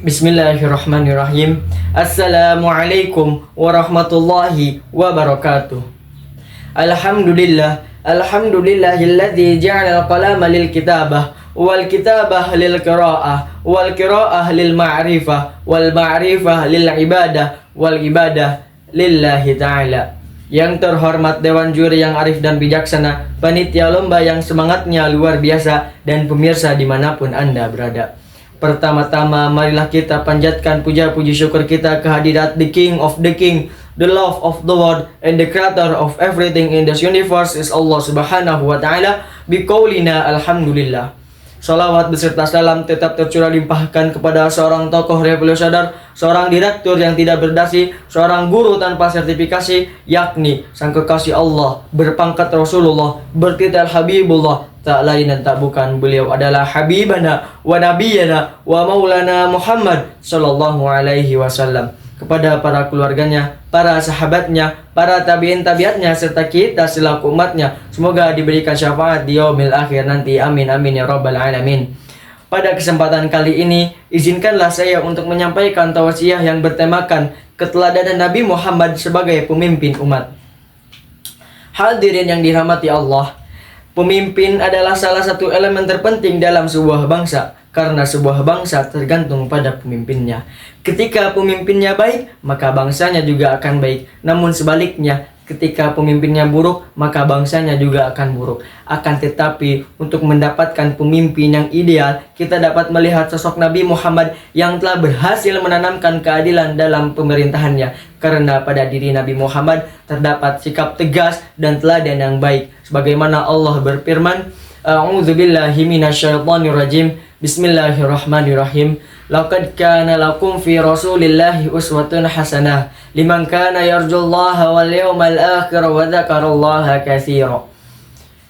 Bismillahirrahmanirrahim. Assalamualaikum warahmatullahi wabarakatuh. Alhamdulillahilladzi ja'ala al-qalama lil kitabah wal kitabah lil qiraah wal qiraah lil ma'rifah wal ma'rifah lil ibadah wal ibadah lillahi ta'ala. Yang terhormat Dewan Juri yang arif dan bijaksana, panitia lomba yang semangatnya luar biasa, dan pemirsa dimanapun Anda berada. Pertama-tama marilah kita panjatkan puja-puji syukur kita kehadirat the King of the King, the love of the world, and the creator of everything in this universe is Allah subhanahu wa ta'ala. Biqaulina alhamdulillah. Salawat beserta salam tetap tercurah limpahkan kepada seorang tokoh revolusioner, seorang direktur yang tidak berdasi, seorang guru tanpa sertifikasi, yakni sang kekasih Allah, berpangkat Rasulullah, bertitel Habibullah, tak lain dan tak bukan, beliau adalah Habibana wa Nabiyana wa Maulana Muhammad sallallahu alaihi wasallam. Kepada para keluarganya, para sahabatnya, para tabi'in-tabi'atnya, serta kita selaku umatnya, semoga diberikan syafaat di yaumil akhir nanti. Amin amin ya rabbal alamin. Pada kesempatan kali ini, izinkanlah saya untuk menyampaikan tausiah yang bertemakan keteladanan Nabi Muhammad sebagai pemimpin umat. Hadirin yang dirahmati Allah, pemimpin adalah salah satu elemen terpenting dalam sebuah bangsa, karena sebuah bangsa tergantung pada pemimpinnya. Ketika pemimpinnya baik, maka bangsanya juga akan baik. Namun sebaliknya, ketika pemimpinnya buruk, maka bangsanya juga akan buruk. Akan tetapi, untuk mendapatkan pemimpin yang ideal, kita dapat melihat sosok Nabi Muhammad yang telah berhasil menanamkan keadilan dalam pemerintahannya. Karena pada diri Nabi Muhammad terdapat sikap tegas dan teladan yang baik. Sebagaimana Allah berfirman, A'udzubillahi minasyaitonirrajim. Bismillahirrahmanirrahim. Laqad kana lakum fi Rasulillahi uswatun hasanah liman kana yarjullaha wal yawmal akhir wa dzakarallaha katsira.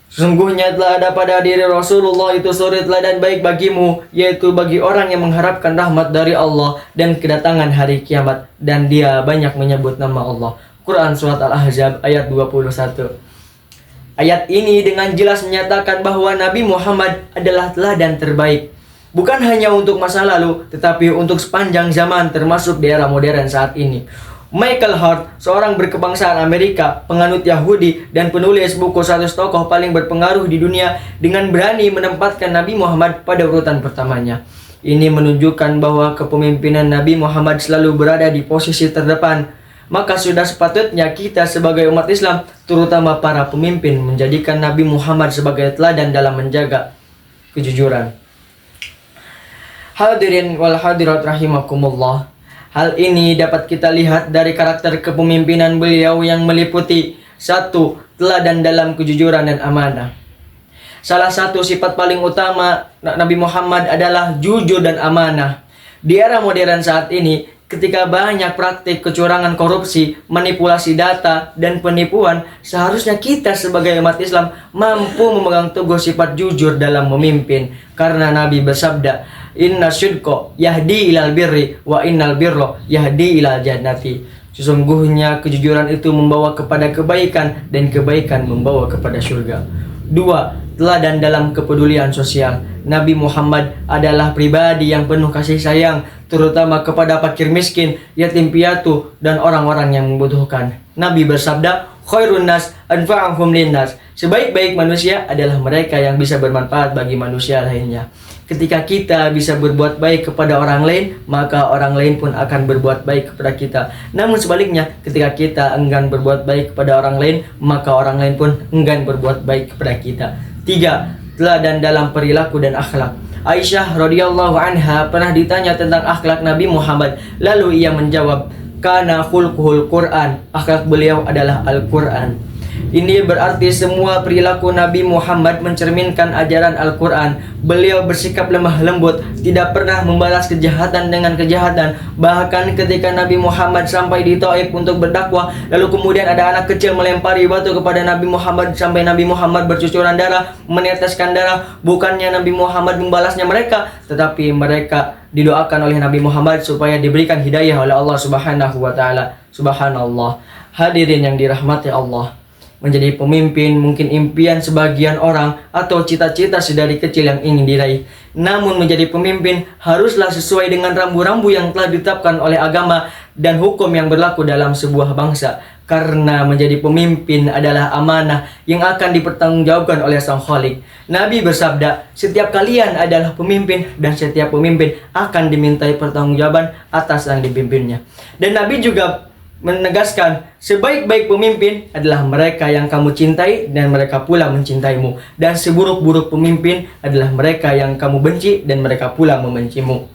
Sesungguhnya telah ada pada diri Rasulullah itu suri teladan baik bagimu, yaitu bagi orang yang mengharapkan rahmat dari Allah dan kedatangan hari kiamat, dan dia banyak menyebut nama Allah. Quran Surat Al-Ahzab ayat 21. Ayat ini dengan jelas menyatakan bahwa Nabi Muhammad adalah teladan terbaik, bukan hanya untuk masa lalu, tetapi untuk sepanjang zaman, termasuk di era modern saat ini. Michael Hart, seorang berkebangsaan Amerika, penganut Yahudi, dan penulis buku 100 tokoh paling berpengaruh di dunia, dengan berani menempatkan Nabi Muhammad pada urutan pertamanya. Ini menunjukkan bahwa kepemimpinan Nabi Muhammad selalu berada di posisi terdepan. Maka sudah sepatutnya kita sebagai umat Islam, terutama para pemimpin, menjadikan Nabi Muhammad sebagai teladan dalam menjaga kejujuran. Hadirin wal hadirat rahimakumullah. Hal ini dapat kita lihat dari karakter kepemimpinan beliau yang meliputi: 1. Teladan dalam kejujuran dan amanah. Salah satu sifat paling utama Nabi Muhammad adalah jujur dan amanah. Di era modern saat ini, ketika banyak praktik kecurangan, korupsi, manipulasi data, dan penipuan, seharusnya kita sebagai umat Islam mampu memegang teguh sifat jujur dalam memimpin. Karena Nabi bersabda, Inna syidqa yahdi ilal birri wa innal birra yahdi ilal jannati. Sesungguhnya kejujuran itu membawa kepada kebaikan, dan kebaikan membawa kepada surga. 2. Teladan dalam kepedulian sosial. Nabi Muhammad adalah pribadi yang penuh kasih sayang, terutama kepada fakir miskin, yatim piatu, dan orang-orang yang membutuhkan. Nabi bersabda, Khairun nas anfa'uhum linnas. Sebaik-baik manusia adalah mereka yang bisa bermanfaat bagi manusia lainnya. Ketika kita bisa berbuat baik kepada orang lain, maka orang lain pun akan berbuat baik kepada kita. Namun sebaliknya, ketika kita enggan berbuat baik kepada orang lain, maka orang lain pun enggan berbuat baik kepada kita. 3. Teladan dalam perilaku dan akhlak. Aisyah radhiyallahu anha pernah ditanya tentang akhlak Nabi Muhammad, lalu ia menjawab, Kana khulquhul Quran. Akhlak beliau adalah Al-Quran. Ini berarti semua perilaku Nabi Muhammad mencerminkan ajaran Al-Quran. Beliau bersikap lemah lembut, tidak pernah membalas kejahatan dengan kejahatan. Bahkan ketika Nabi Muhammad sampai di Taif untuk berdakwah, lalu kemudian ada anak kecil melempari batu kepada Nabi Muhammad sampai Nabi Muhammad bercucuran darah, meneteskan darah. Bukannya Nabi Muhammad membalasnya mereka, tetapi mereka didoakan oleh Nabi Muhammad supaya diberikan hidayah oleh Allah Subhanahu wa ta'ala. Subhanallah. Hadirin yang dirahmati Allah, Menjadi pemimpin mungkin impian sebagian orang atau cita-cita sedari kecil yang ingin diraih. Namun menjadi pemimpin haruslah sesuai dengan rambu-rambu yang telah ditetapkan oleh agama dan hukum yang berlaku dalam sebuah bangsa. Karena menjadi pemimpin adalah amanah yang akan dipertanggungjawabkan oleh Sang Khalik. Nabi bersabda, setiap kalian adalah pemimpin dan setiap pemimpin akan dimintai pertanggungjawaban atas yang dipimpinnya. Dan Nabi juga menegaskan, sebaik-baik pemimpin adalah mereka yang kamu cintai dan mereka pula mencintaimu. Dan seburuk-buruk pemimpin adalah mereka yang kamu benci dan mereka pula membencimu.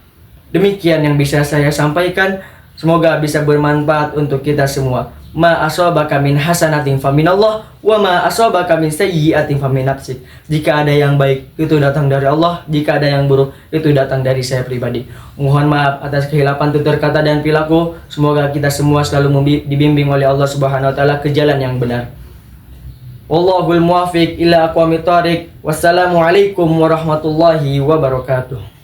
Demikian yang bisa saya sampaikan. Semoga bisa bermanfaat untuk kita semua. Ma asabaka min hasanatin faminallah wa ma asabaka min sayyi'atin famin nafsik. Jika ada yang baik itu datang dari Allah, jika ada yang buruk itu datang dari saya pribadi. Mohon maaf atas kehilapan tutur kata dan perilaku. Semoga kita semua selalu dibimbing oleh Allah Subhanahu wa taala ke jalan yang benar. Wallahul muwaffiq ila aqwamit thoriq. Wassalamualaikum warahmatullahi wabarakatuh.